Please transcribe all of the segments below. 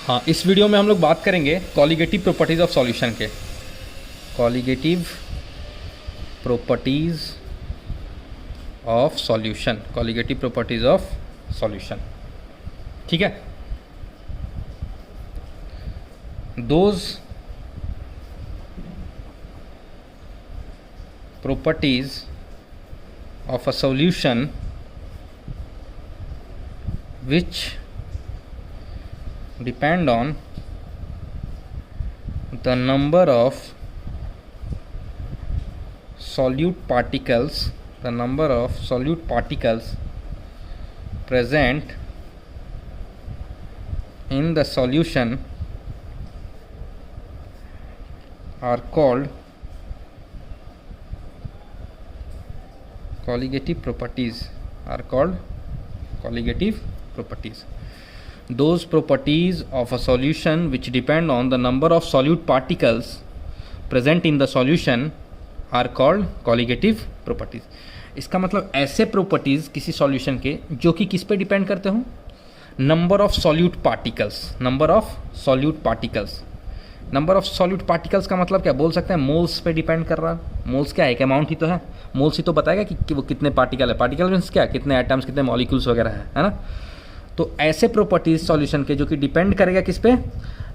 हाँ, इस वीडियो में हम लोग बात करेंगे कॉलिगेटिव प्रॉपर्टीज़ ऑफ सॉल्यूशन के। Colligative properties of solution, colligative properties of solution. ठीक है, those properties of a solution which depend on the number of solute particles present in the solution are called colligative properties. Those properties of a solution which depend on the number of solute particles present in the solution are called colligative properties. इसका मतलब ऐसे properties किसी solution के जो कि किस पे depend करते हो, नंबर ऑफ सॉल्यूट पार्टिकल्स का मतलब क्या बोल सकते हैं, मोल्स पे डिपेंड कर रहा है। मोल्स क्या है, एक अमाउंट ही तो है, मोल्स ही तो बताएगा कि वो कितने पार्टिकल है। पार्टिकल मीन्स क्या, कितने एटम्स, कितने मॉलिक्यूल्स वगैरह है ना। तो ऐसे प्रॉपर्टीज सॉल्यूशन के जो कि डिपेंड करेगा किस पे,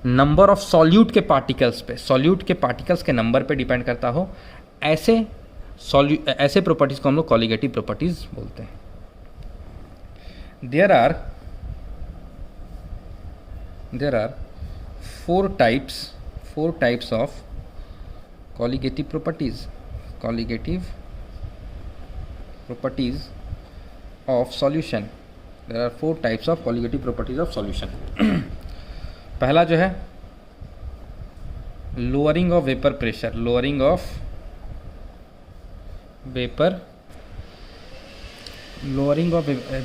नंबर ऑफ सॉल्यूट के पार्टिकल्स पे, सॉल्यूट के पार्टिकल्स के नंबर पे डिपेंड करता हो, ऐसे प्रॉपर्टीज को हम लोग कॉलिगेटिव प्रॉपर्टीज बोलते हैं। There are four types of colligative properties of solution. There are four types of colligative properties of solution. पहला जो है lowering of vapor pressure,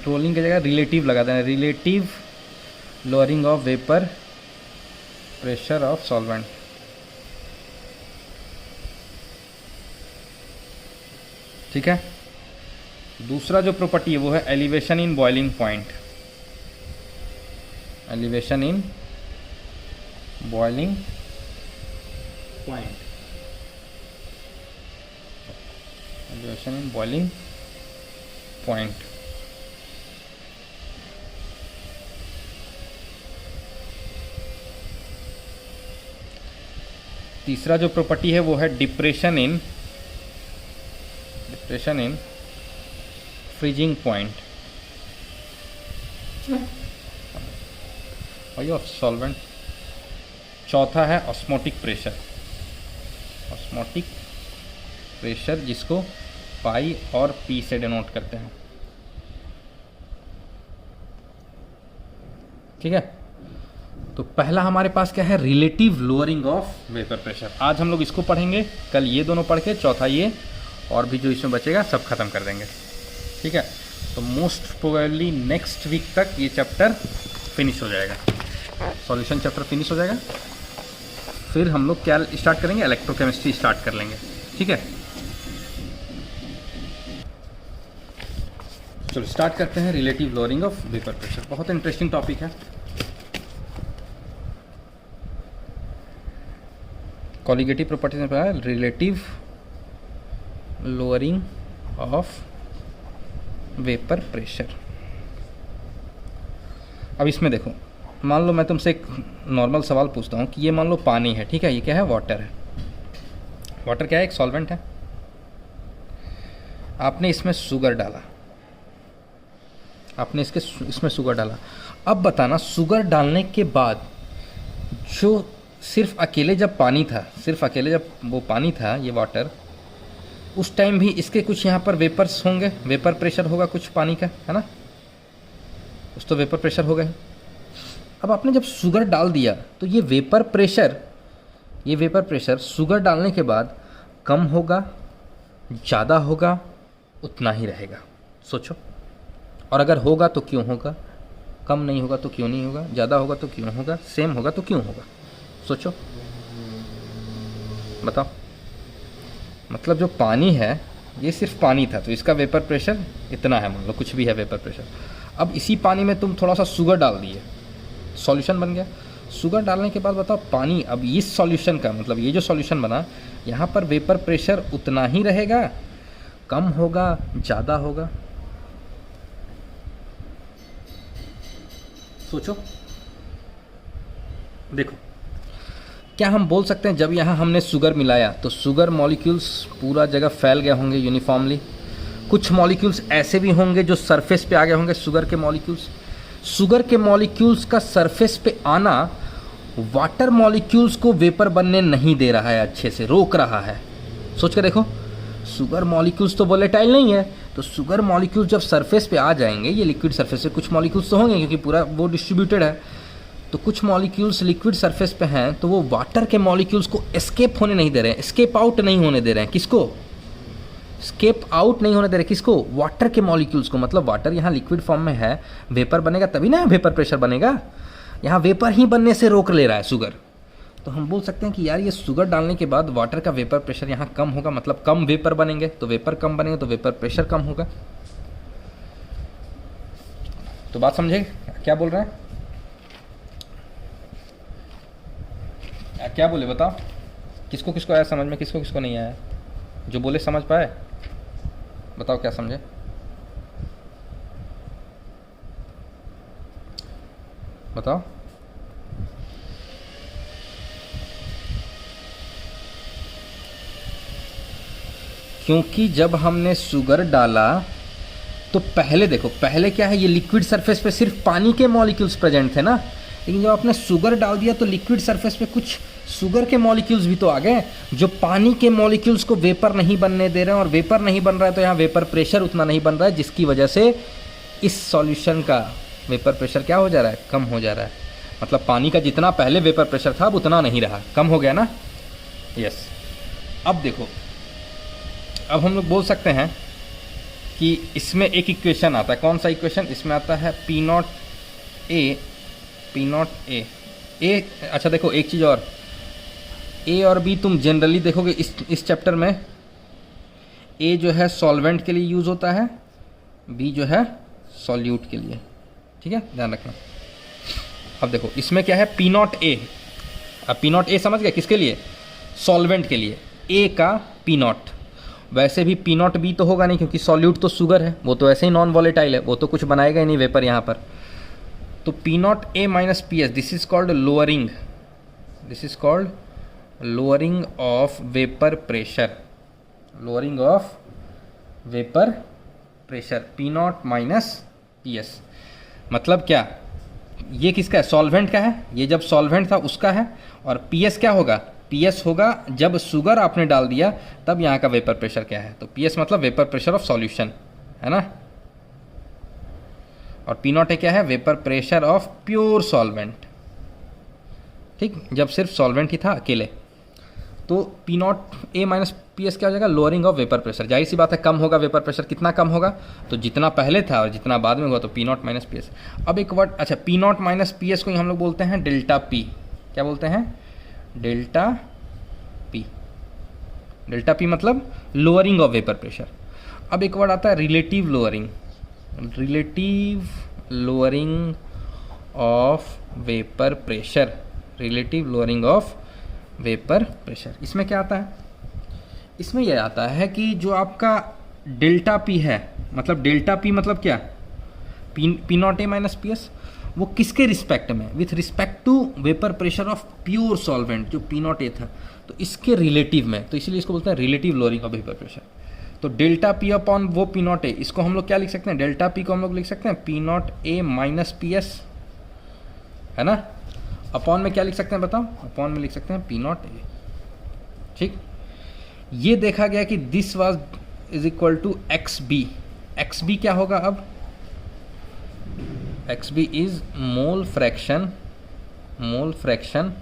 rolling की जगह रिलेटिव लगा देना, relative lowering of vapor pressure of solvent। ठीक है, दूसरा जो प्रॉपर्टी है वो है एलिवेशन इन बॉइलिंग पॉइंट। तीसरा जो प्रॉपर्टी है वो है depression in freezing point of solvent. चौथा है ऑस्मोटिक प्रेशर, जिसको पाई और पी से डिनोट करते हैं। ठीक है, तो पहला हमारे पास क्या है, relative lowering of vapour pressure. आज हम लोग इसको पढ़ेंगे, कल ये दोनों पढ़ के चौथा ये, और भी जो इसमें बचेगा सब खत्म कर देंगे। ठीक है, तो मोस्ट प्रोबेबली नेक्स्ट वीक तक ये चैप्टर फिनिश हो जाएगा, सॉल्यूशन चैप्टर फिनिश हो जाएगा। फिर हम लोग क्या स्टार्ट करेंगे, इलेक्ट्रोकेमिस्ट्री स्टार्ट कर लेंगे। ठीक है, चलो स्टार्ट करते हैं। Relative lowering of vapour pressure बहुत इंटरेस्टिंग टॉपिक है। कॉलिगेटिव प्रॉपर्टीज में relative lowering of vapour pressure. अब इसमें देखो, मान लो मैं तुमसे एक नॉर्मल सवाल पूछता हूँ कि ये मान लो पानी है, ठीक है, ये क्या है, वाटर है। वाटर क्या है, एक सॉल्वेंट है। आपने इसमें शुगर डाला, इसमें शुगर डाला। अब बताना, शुगर डालने के बाद जो सिर्फ अकेले जब वो पानी था, ये वाटर, उस टाइम भी इसके कुछ यहाँ पर वेपर्स होंगे, वेपर प्रेशर होगा कुछ पानी का, है ना, कुछ तो वेपर प्रेशर हो गए। अब आपने जब शुगर डाल दिया तो ये वेपर प्रेशर शुगर डालने के बाद कम होगा, ज़्यादा होगा, उतना ही रहेगा। सोचो, और अगर होगा तो क्यों होगा, कम नहीं होगा तो क्यों नहीं होगा, ज़्यादा होगा तो क्यों होगा, सेम होगा तो क्यों होगा। सोचो, बताओ। मतलब जो पानी है ये सिर्फ पानी था, तो इसका वेपर प्रेशर इतना है, मान लो कुछ भी है वेपर प्रेशर। अब इसी पानी में तुम थोड़ा सा शुगर डाल दिए, सॉल्यूशन बन गया। शुगर डालने के बाद बताओ पानी, अब इस सॉल्यूशन का मतलब ये जो सॉल्यूशन बना यहाँ पर वेपर प्रेशर उतना ही रहेगा, कम होगा, ज़्यादा होगा? सोचो। देखो, क्या हम बोल सकते हैं जब यहाँ हमने शुगर मिलाया तो शुगर मॉलिक्यूल्स पूरा जगह फैल गए होंगे यूनिफॉर्मली? कुछ मॉलिक्यूल्स ऐसे भी होंगे जो सरफेस पे आ गए होंगे शुगर के मॉलिक्यूल्स। शुगर के मॉलिक्यूल्स का सरफेस पे आना वाटर मॉलिक्यूल्स को वेपर बनने नहीं दे रहा है, अच्छे से रोक रहा है। सोच के देखो, शुगर मॉलिक्यूल्स तो वोलेटाइल नहीं है, तो शुगर मॉलिक्यूल्स जब सरफेस पे आ जाएंगे, ये लिक्विड सरफेस पे कुछ मॉलिक्यूल्स तो होंगे क्योंकि पूरा वो डिस्ट्रीब्यूटेड है, तो कुछ मॉलिक्यूल्स लिक्विड सरफेस पे हैं तो वो वाटर के मॉलिक्यूल्स को एस्केप होने नहीं दे रहे हैं, एस्केप आउट नहीं होने दे रहे हैं। किसको एस्केप आउट नहीं होने दे रहे? किसको? वाटर के मॉलिक्यूल्स को। मतलब वाटर यहाँ लिक्विड फॉर्म में है, वेपर बनेगा तभी ना वेपर प्रेशर बनेगा, यहाँ वेपर ही बनने से रोक ले रहा है शुगर। तो हम बोल सकते हैं कि यार ये शुगर डालने के बाद वाटर का वेपर प्रेशर यहाँ कम होगा, मतलब कम वेपर बनेंगे, तो वेपर कम बनेंगे तो वेपर प्रेशर कम होगा। तो बात समझे क्या बोल रहे हैं? क्या बोले बताओ, किसको किसको आया समझ में, किसको किसको नहीं आया? जो बोले समझ पाए बताओ क्या समझे? बताओ। क्योंकि जब हमने शुगर डाला तो पहले देखो, पहले क्या है, ये लिक्विड सरफेस पे सिर्फ पानी के मॉलिक्यूल्स प्रेजेंट थे ना, लेकिन जब आपने शुगर डाल दिया तो लिक्विड सरफेस पे कुछ शुगर के मॉलिक्यूल्स भी तो आ गए जो पानी के मॉलिक्यूल्स को वेपर नहीं बनने दे रहे हैं, और वेपर नहीं बन रहा है तो यहाँ वेपर प्रेशर उतना नहीं बन रहा है, जिसकी वजह से इस सॉल्यूशन का वेपर प्रेशर क्या हो जा रहा है? कम हो जा रहा है। मतलब पानी का जितना पहले वेपर प्रेशर था अब उतना नहीं रहा, कम हो गया ना। यस। अब देखो, अब हम लोग बोल सकते हैं कि इसमें एक इक्वेशन आता है। कौन सा इक्वेशन? इसमें आता है पी नॉट ए ए। अच्छा देखो एक चीज़ और, ए और बी तुम जनरली देखोगे इस चैप्टर में, ए जो है सॉल्वेंट के लिए यूज़ होता है, बी जो है सॉल्यूट के लिए। ठीक है, ध्यान रखना। अब देखो इसमें क्या है, पी नॉट ए। अब पी नॉट ए समझ गए किसके लिए? सॉल्वेंट के लिए, ए का पी नॉट। वैसे भी पी नॉट बी तो होगा नहीं क्योंकि सॉल्यूट तो शुगर है, वो तो ऐसे ही नॉन वॉलेटाइल है, वो तो कुछ बनाएगा ही नहीं वेपर यहाँ पर। तो P naught A minus P S, this is called lowering, this is called lowering of vapour pressure, lowering of vapour pressure, P naught minus P S. मतलब क्या, ये किसका है? सॉल्वेंट का है, ये जब सॉल्वेंट था उसका है, और पी एस क्या होगा? पी एस होगा जब शुगर आपने डाल दिया तब यहाँ का वेपर प्रेशर क्या है? तो पी एस मतलब वेपर प्रेशर ऑफ सॉल्यूशन, है ना। और पी नॉट ए क्या है? Vapour pressure of pure solvent. ठीक, जब सिर्फ सॉल्वेंट ही था अकेले। तो P naught A minus P S क्या हो जाएगा? Lowering of vapour pressure. जाहिर सी बात है कम होगा वेपर प्रेशर, कितना कम होगा? तो जितना पहले था और जितना बाद में हुआ, तो P naught minus P S. अब एक वर्ड, अच्छा P naught minus P S को हम लोग बोलते हैं डेल्टा पी। क्या बोलते हैं? Delta P. डेल्टा पी मतलब लोअरिंग ऑफ वेपर प्रेशर। अब एक वर्ड आता है relative lowering, relative lowering of vapour pressure, relative lowering of vapour pressure. इसमें क्या आता है? इसमें यह आता है कि जो आपका डेल्टा पी है, मतलब डेल्टा पी मतलब क्या? P naught A minus P S, वो किसके रिस्पेक्ट में? With respect to vapour pressure of pure solvent जो पी नॉट ए था, तो इसके रिलेटिव में, तो इसीलिए इसको बोलते हैं relative lowering of vapour pressure. तो डेल्टा पी अपॉन वो पी नॉट ए, इसको हम लोग क्या लिख सकते हैं? डेल्टा पी को हम लोग लिख सकते हैं P naught A minus P S, है ना। अपॉन में क्या लिख सकते हैं बताओ? अपॉन में लिख सकते हैं पी नॉट ए। ठीक, ये देखा गया कि this was is equal to X B. X B क्या होगा अब? X B is mole fraction, mole fraction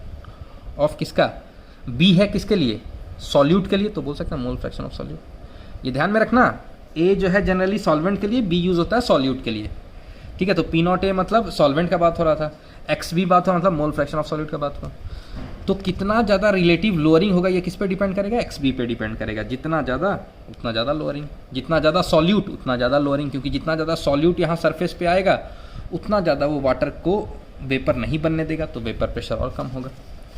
of किसका? बी है किसके लिए? सॉल्यूट के लिए, तो बोल सकते हैं मोल फ्रैक्शन ऑफ सॉल्यूट। ये ध्यान में रखना, ए जो है जनरली सॉल्वेंट के लिए, बी यूज होता है सॉल्यूट के लिए। ठीक है, तो पी नॉट ए मतलब सॉल्वेंट का बात हो रहा था, एक्स बी बात हो मतलब मोल फ्रैक्शन ऑफ सॉल्यूट का बात हो। तो कितना ज़्यादा रिलेटिव लोअरिंग होगा ये किस पे डिपेंड करेगा? एक्स बी पे डिपेंड करेगा। जितना ज़्यादा उतना ज़्यादा लोअरिंग, जितना ज़्यादा सॉल्यूट उतना ज़्यादा लोअरिंग, क्योंकि जितना ज़्यादा सॉल्यूट यहाँ सरफेस पे आएगा उतना ज़्यादा वो वाटर को वेपर नहीं बनने देगा तो वेपर प्रेशर और कम होगा।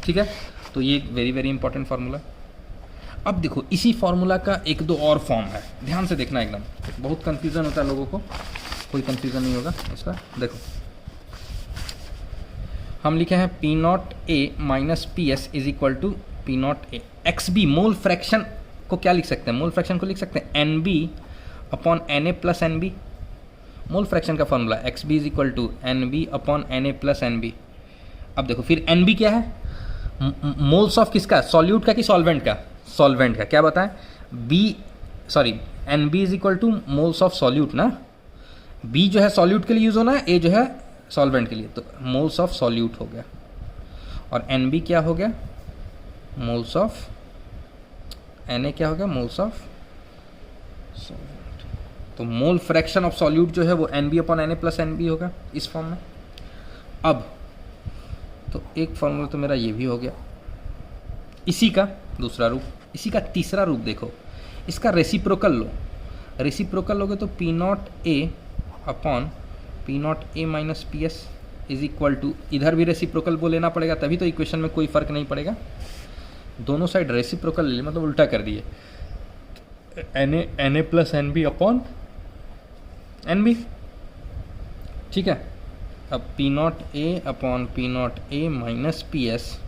ठीक है, तो ये एक वेरी वेरी इंपॉर्टेंट फार्मूला। अब देखो इसी फार्मूला का एक दो और फॉर्म है, ध्यान से देखना एकदम, बहुत कंफ्यूजन होता है लोगों को, कोई कंफ्यूजन नहीं होगा इसका। देखो हम लिखे हैं P naught A minus P S is equal to P naught A X B. Mole fraction को क्या लिख सकते हैं, मोल फ्रैक्शन को लिख सकते हैं N B upon N A plus N B. Mole fraction का formula X B is equal to N B upon N A plus N B. अब देखो फिर एन बी क्या है, मोल्स ऑफ किसका, सॉल्यूट का कि सॉल्वेंट का, सॉल्वेंट का। क्या बताएं, B sorry N B is equal to moles of solute ना, बी जो है सॉल्यूट के लिए यूज होना है, ए जो है सॉल्वेंट के लिए, तो मोल्स ऑफ सॉल्यूट हो गया। और एन बी क्या हो गया, मोल्स ऑफ, एन ए क्या हो गया, मोल्स ऑफ सॉल्वेंट। तो मोल फ्रैक्शन ऑफ सॉल्यूट जो है वो N B upon N A plus N B होगा इस फॉर्म में। अब तो एक फॉर्मूला तो मेरा ये भी हो गया, इसी का दूसरा रूप, इसी का तीसरा रूप देखो, इसका रेसिप्रोकल लो। रेसिप्रोकल लोगे तो P naught A upon P naught A minus P S is equal to, इधर भी रेसिप्रोकल वो लेना पड़ेगा तभी तो इक्वेशन में कोई फर्क नहीं पड़ेगा, दोनों साइड रेसिप्रोकल ले, मतलब उल्टा कर दिए, N A plus N B upon N B. ठीक है, अब P naught A upon P naught A minus P S,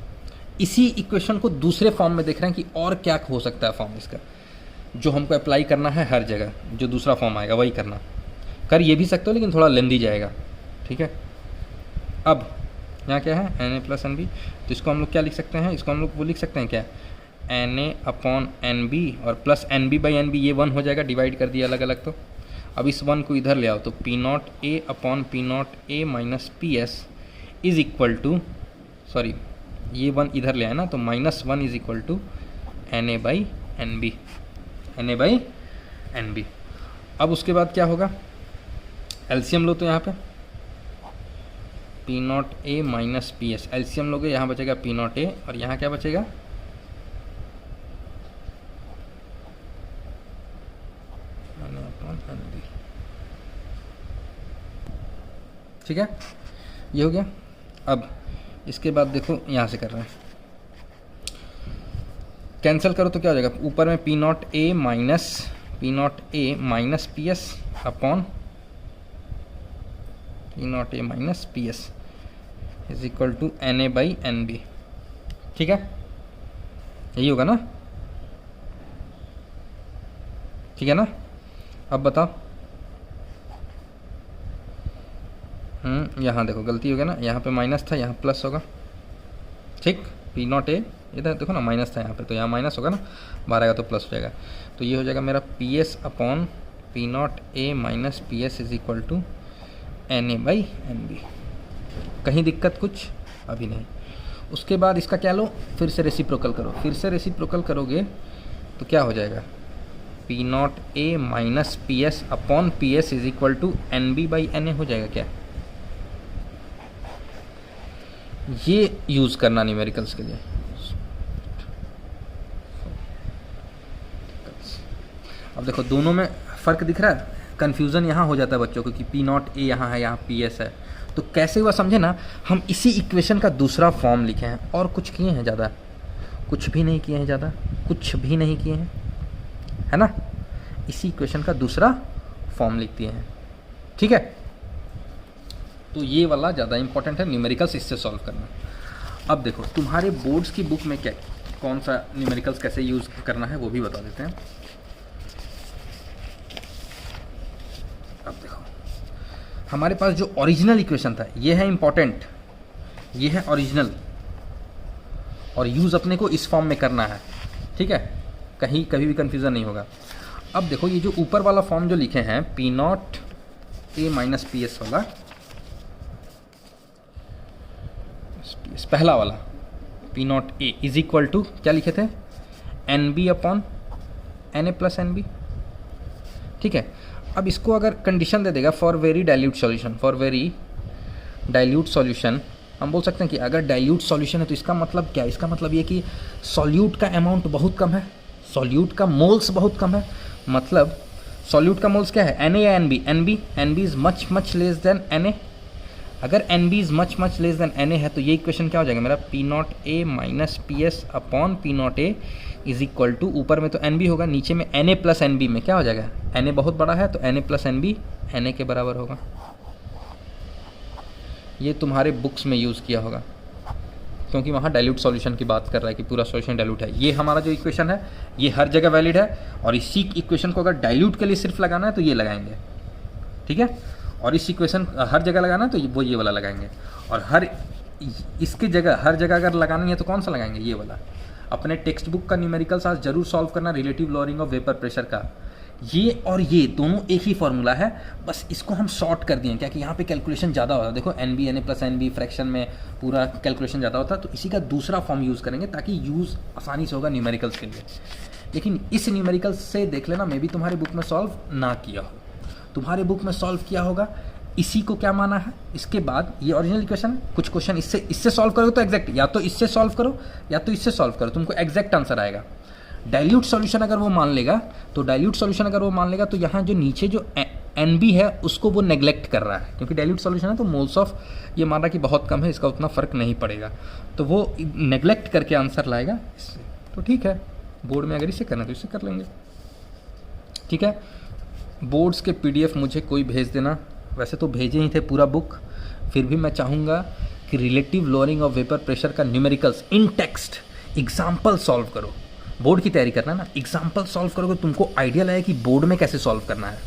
इसी इक्वेशन को दूसरे फॉर्म में देख रहे हैं कि और क्या हो सकता है फॉर्म इसका, जो हमको अप्लाई करना है हर जगह, जो दूसरा फॉर्म आएगा वही करना। कर ये भी सकते हो लेकिन थोड़ा लेंदी जाएगा। ठीक है, अब यहाँ क्या है, N A plus N B, तो इसको हम लोग क्या लिख सकते हैं, इसको हम लोग वो लिख सकते हैं क्या, N A upon N B और plus N B by N B, ये 1 हो जाएगा, डिवाइड कर दिया अलग अलग। तो अब इस 1 को इधर ले आओ, तो P naught A upon P naught A minus P S is equal to, sorry ये 1 इधर ले आए ना, तो -1 is equal to N A by N B, N A by N B. अब उसके बाद क्या होगा, एलसीएम लो, तो यहाँ पे P naught A minus P S, LCM लोगे, यहाँ बचेगा पी नॉट ए और यहाँ क्या बचेगा, ठीक है, ये हो गया। अब इसके बाद देखो यहाँ से कर रहे हैं, कैंसिल करो तो क्या हो जाएगा, ऊपर में P naught A minus P S upon P naught A minus P S is equal to N A by N B. ठीक है, यही होगा ना, ठीक है ना। अब बताओ, यहाँ देखो गलती हो गया ना, यहाँ पे माइनस था, यहाँ प्लस होगा। ठीक, पी नॉट ए इधर देखो ना, माइनस था यहाँ पे, तो यहाँ माइनस होगा ना, बाहर आएगा तो प्लस हो जाएगा। तो ये हो जाएगा मेरा P S upon P naught A minus P S is equal to N A by N B. कहीं दिक्कत कुछ अभी नहीं। उसके बाद इसका क्या लो, फिर से रेसिप्रोकल करो, फिर से रेसिप्रोकल करोगे तो क्या हो जाएगा, P naught A minus P S upon P S is equal to N B by N A हो जाएगा क्या। ये यूज़ करना न्यूमेरिकल्स के लिए। अब देखो दोनों में फ़र्क दिख रहा है, कन्फ्यूज़न यहाँ हो जाता है बच्चों को कि पी नॉट ए यहाँ है, यहाँ पी एस है, तो कैसे हुआ समझे ना। हम इसी इक्वेशन का दूसरा फॉर्म लिखे हैं और कुछ किए हैं ज़्यादा, कुछ भी नहीं किए हैं ज़्यादा, कुछ भी नहीं किए हैं, है ना। इसी इक्वेशन का दूसरा फॉर्म लिख दिए हैं। ठीक है, तो ये वाला ज़्यादा इंपॉर्टेंट है, न्यूमेरिकल्स इससे सॉल्व करना। अब देखो तुम्हारे बोर्ड्स की बुक में क्या, कौन सा न्यूमेरिकल्स कैसे यूज़ करना है वो भी बता देते हैं। अब देखो हमारे पास जो ओरिजिनल इक्वेशन था, ये है इंपॉर्टेंट, ये है ओरिजिनल, और यूज़ अपने को इस फॉर्म में करना है। ठीक है, कहीं कभी भी कन्फ्यूज़न नहीं होगा। अब देखो ये जो ऊपर वाला फॉर्म जो लिखे हैं, P naught A minus P S वाला, पहला वाला P naught A is equal to क्या लिखे थे, N B upon N A plus N B. ठीक है, अब इसको अगर कंडीशन दे देगा for very dilute solution, for very dilute solution, हम बोल सकते हैं कि अगर डाइल्यूट सॉल्यूशन है तो इसका मतलब क्या, इसका मतलब ये कि सॉल्यूट का अमाउंट बहुत कम है, सॉल्यूट का मोल्स बहुत कम है। मतलब सॉल्यूट का मोल्स क्या है, एन ए या N B, N B is much less than N A, अगर N B is much much less than N A है तो ये इक्वेशन क्या हो जाएगा मेरा, P naught A minus P S upon P naught A is equal to, ऊपर में तो एन बी होगा, नीचे में N A plus N B में क्या हो जाएगा, एन ए बहुत बड़ा है तो N A plus N B N A के बराबर होगा। ये तुम्हारे बुक्स में यूज़ किया होगा क्योंकि वहाँ डाइल्यूट सॉल्यूशन की बात कर रहा है कि पूरा सॉल्यूशन डाइल्यूट है। ये हमारा जो इक्वेशन है ये हर जगह वैलिड है, और इसी इक्वेशन को अगर डाइल्यूट के लिए सिर्फ लगाना है तो ये लगाएंगे, ठीक है। और इस इक्वेशन हर जगह लगाना है तो वो ये वाला लगाएंगे, और इसके जगह हर जगह अगर लगाना है तो कौन सा लगाएंगे, ये वाला। अपने टेक्स्ट बुक का न्यूमेरिकल्स आज जरूर सॉल्व करना, relative lowering of vapour pressure का। ये और ये दोनों एक ही फॉर्मूला है, बस इसको हम शॉर्ट कर दिए क्या कि यहाँ पे कैलकुलेशन ज़्यादा होता है। देखो N B N A plus N B fraction में पूरा कैलकुलेशन ज़्यादा होता है, तो इसी का दूसरा फॉर्म यूज़ करेंगे ताकि यूज़ आसानी से होगा न्यूमेरिकल्स के लिए। लेकिन इस न्यूमेरिकल्स से देख लेना, मे भी तुम्हारे बुक में सॉल्व ना किया हो, तुम्हारे बुक में सॉल्व किया होगा। इसी को क्या माना है, इसके बाद ये ओरिजिनल इक्वेशन, कुछ क्वेश्चन इससे सॉल्व करोगे तो एग्जैक्ट, या तो इससे सॉल्व करो या तो इससे सॉल्व करो, तुमको एग्जैक्ट आंसर आएगा। डाइल्यूट सॉल्यूशन अगर वो मान लेगा तो यहाँ जो नीचे जो एन बी है उसको वो नेग्लेक्ट कर रहा है, क्योंकि डाइल्यूट सॉल्यूशन है तो मोल्स ऑफ ये मान रहा कि बहुत कम है, इसका उतना फ़र्क नहीं पड़ेगा, तो वो नेग्लेक्ट करके आंसर लाएगा इससे। तो ठीक है, बोर्ड में अगर इसे करना तो इससे कर लेंगे, ठीक है। बोर्ड्स के PDF मुझे कोई भेज देना, वैसे तो भेजे ही थे पूरा बुक, फिर भी मैं चाहूँगा कि relative lowering of vapour pressure का न्यूमेरिकल्स इन टेक्स्ट एग्जाम्पल सॉल्व करो। बोर्ड की तैयारी करना ना, एग्जाम्पल सॉल्व करोगे तुमको आइडिया लगे कि बोर्ड में कैसे सॉल्व करना है।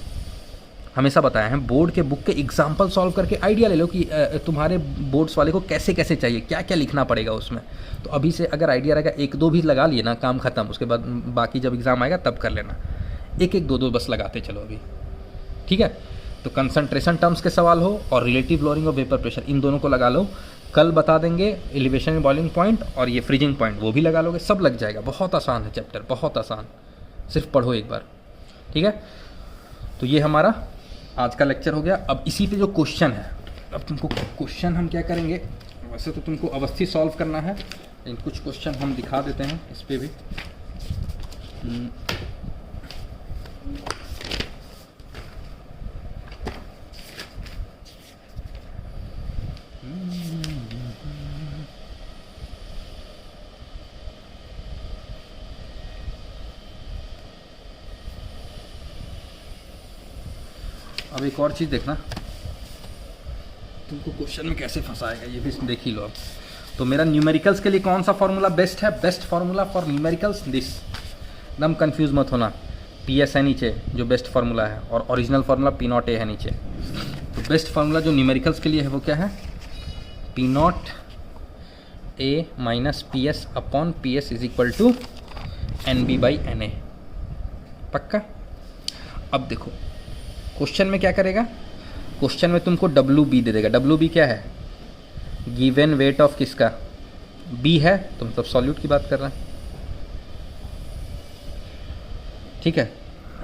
हमेशा बताया है बोर्ड के बुक के एग्जाम्पल सॉल्व करके आइडिया ले लो कि तुम्हारे बोर्ड्स वाले को कैसे कैसे चाहिए, क्या क्या लिखना पड़ेगा उसमें। तो अभी से अगर आइडिया रहेगा, एक दो भी लगा लिए ना, काम खत्म, उसके बाद बाकी जब एग्ज़ाम आएगा तब कर लेना, एक एक दो दो बस लगाते चलो अभी, ठीक है। तो कंसंट्रेशन टर्म्स के सवाल हो और relative lowering of vapour pressure, इन दोनों को लगा लो। कल बता देंगे एलिवेशन एंड बॉइलिंग पॉइंट और ये फ्रीजिंग पॉइंट, वो भी लगा लोगे, सब लग जाएगा। बहुत आसान है चैप्टर, बहुत आसान, सिर्फ पढ़ो एक बार, ठीक है। तो ये हमारा आज का लेक्चर हो गया। अब इसी पे जो क्वेश्चन है, अब तुमको क्वेश्चन हम क्या करेंगे, वैसे तो तुमको अवस्थी सॉल्व करना है, लेकिन कुछ क्वेश्चन हम दिखा देते हैं इस पर भी। अब एक और चीज़ देखना, तुमको क्वेश्चन में कैसे फंसाएगा ये भी देख ही लो। अब तो मेरा न्यूमेरिकल्स के लिए कौन सा फॉर्मूला बेस्ट है, best formula for numericals this, एकदम कंफ्यूज मत होना। PS है नीचे जो बेस्ट फार्मूला है, और ओरिजिनल फार्मूला P0 A है नीचे। तो बेस्ट फार्मूला जो न्यूमेरिकल्स के लिए है वो क्या है, P0 A minus PS upon PS is equal to NB by NA, पक्का। अब देखो क्वेश्चन में क्या करेगा, क्वेश्चन में तुमको WB दे देगा। WB क्या है, गिवन वेट ऑफ किसका, B है, तो मतलब सॉल्यूट की बात कर रहे हैं, ठीक है।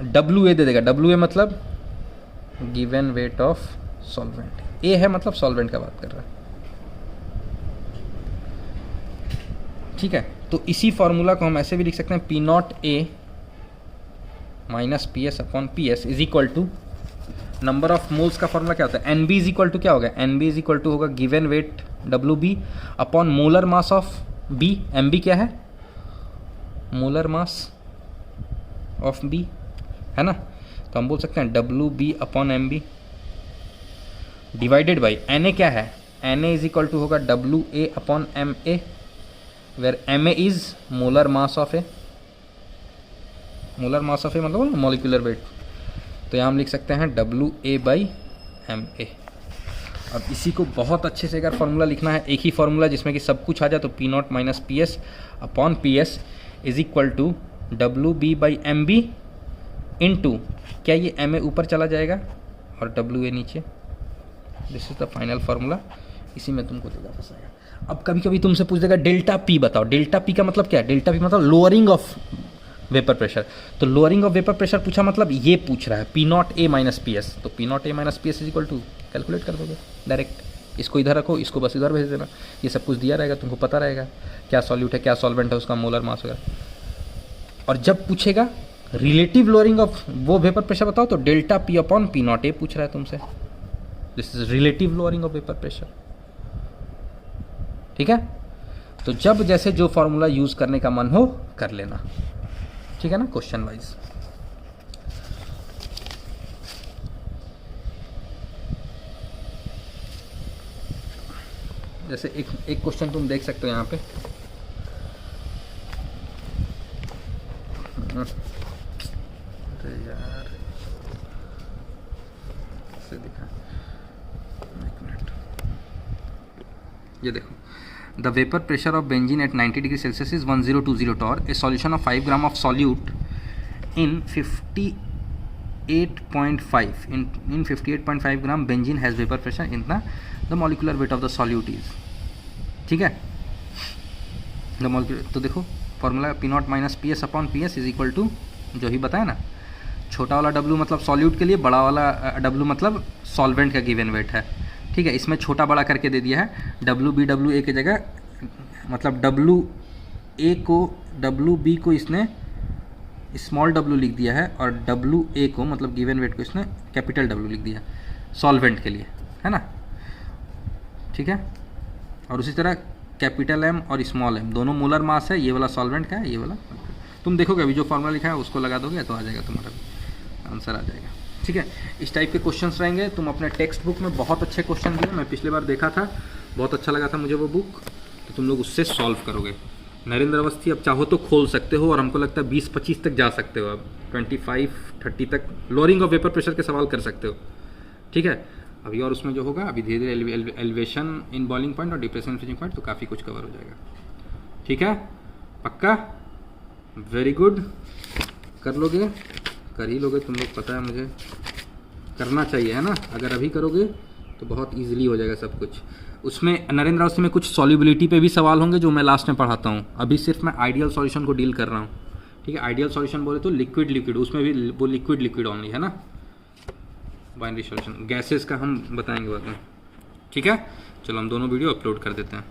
WA दे देगा, WA मतलब given weight of solvent, A है मतलब सॉल्वेंट का बात कर रहा है, ठीक है। तो इसी फॉर्मूला को हम ऐसे भी लिख सकते हैं, P0 A minus PS upon PS is equal to number of moles का फॉर्मूला क्या होता है, NB इज इक्वल टू क्या होगा, NB इज इक्वल टू होगा given weight WB upon molar mass of B। MB क्या है, मोलर मास ऑफ B है ना, तो हम बोल सकते हैं WB upon MB divided by NA क्या है, NA इज इक्वल टू होगा WA upon MA, where MA is molar mass of A, molar mass of A मतलब मॉलिक्यूलर वेट। तो यहाँ हम लिख सकते हैं WA बाई MA। अब इसी को बहुत अच्छे से अगर फार्मूला लिखना है, एक ही फार्मूला जिसमें कि सब कुछ आ जाए, तो P0 minus PS upon PS is equal to WB by MB into क्या, ये MA ऊपर चला जाएगा और WA नीचे। This is the final formula, इसी में तुमको देगा फंसाएगा। अब कभी कभी तुमसे पूछ देगा डेल्टा P बताओ, डेल्टा P का मतलब क्या है, डेल्टा P मतलब लोअरिंग ऑफ वेपर प्रेशर। तो लोअरिंग ऑफ वेपर प्रेशर पूछा मतलब ये पूछ रहा है P0 A माइनस PS, तो P0 A minus PS is equal to calculate कर दोगे डायरेक्ट। इसको इधर रखो, इसको बस इधर भेज देना, ये सब कुछ दिया रहेगा, तुमको पता रहेगा क्या सॉल्यूट है, क्या सॉल्वेंट है, उसका मोलर मास वगैरह। और जब पूछेगा रिलेटिव लोअरिंग ऑफ वो वेपर प्रेशर बताओ, तो delta P upon P0 A पूछ रहा है तुमसे, this is relative lowering of vapour pressure. ठीक है, तो जब जैसे जो फॉर्मूला यूज करने का मन हो कर लेना, ठीक है ना, क्वेश्चन वाइज। जैसे एक क्वेश्चन तुम देख सकते हो यहाँ पे, अरे यार से दिखा, एक मिनट, ये देखो, the vapour pressure of benzene at 90 degree Celsius is 1020 torr, a solution of 5 gram of solute in 58.5 gram benzene has vapour pressure इतना the molecular weight of the solute is. ठीक है, द मॉलिकुलर, तो देखो formula P naught minus P S upon P S is equal to जो ही बताया ना, छोटा वाला डब्ल्यू मतलब सॉल्यूट के लिए, बड़ा वाला डब्ल्यू मतलब सॉल्वेंट का गिवन वेट है। ठीक है, इसमें छोटा बड़ा करके दे दिया है, डब्ल्यू बी डब्ल्यू ए की जगह, मतलब डब्ल्यू ए को डब्ल्यू बी को इसने स्मॉल डब्ल्यू लिख दिया है, और डब्ल्यू ए को मतलब गिवन वेट को इसने कैपिटल डब्ल्यू लिख दिया सॉल्वेंट के लिए, है ना। ठीक है, और उसी तरह कैपिटल एम और स्मॉल एम दोनों मोलर मास है, ये वाला सॉल्वेंट का है, ये वाला, तुम देखोगे अभी जो फॉर्मूला लिखा है उसको लगा दोगे तो आ जाएगा, तुम्हारा आंसर आ जाएगा। ठीक है, इस टाइप के क्वेश्चंस रहेंगे। तुम अपने टेक्स्ट बुक में बहुत अच्छे क्वेश्चन दिए, मैं पिछले बार देखा था, बहुत अच्छा लगा था मुझे वो बुक, तो तुम लोग उससे सॉल्व करोगे। नरेंद्र अवस्थी अब चाहो तो खोल सकते हो, और हमको लगता है 20-25 तक जा सकते हो, अब 25-30 तक लोअरिंग ऑफ वेपर प्रेशर के सवाल कर सकते हो। ठीक है, अभी और उसमें जो होगा, अभी धीरे धीरे एलिवेशन इन बॉइलिंग पॉइंट और डिप्रेशन इन फ्रीजिंग पॉइंट, तो काफ़ी कुछ कवर हो जाएगा। ठीक है, पक्का, वेरी गुड, कर लोगे, कर ही लोगे तुम लोग, पता है मुझे, करना चाहिए, है ना। अगर अभी करोगे तो बहुत इजीली हो जाएगा सब कुछ। उसमें नरेंद्र अवस्थी में कुछ सॉल्युबिलिटी पे भी सवाल होंगे जो मैं लास्ट में पढ़ाता हूँ, अभी सिर्फ मैं आइडियल सॉल्यूशन को डील कर रहा हूँ। ठीक है, आइडियल सॉल्यूशन बोले तो लिक्विड, उसमें भी वो लिक्विड ओनली, है ना। बाइनरी सॉल्यूशन गैसेस का हम बताएंगे बाद में। ठीक है, चलो हम दोनों वीडियो अपलोड कर देते हैं।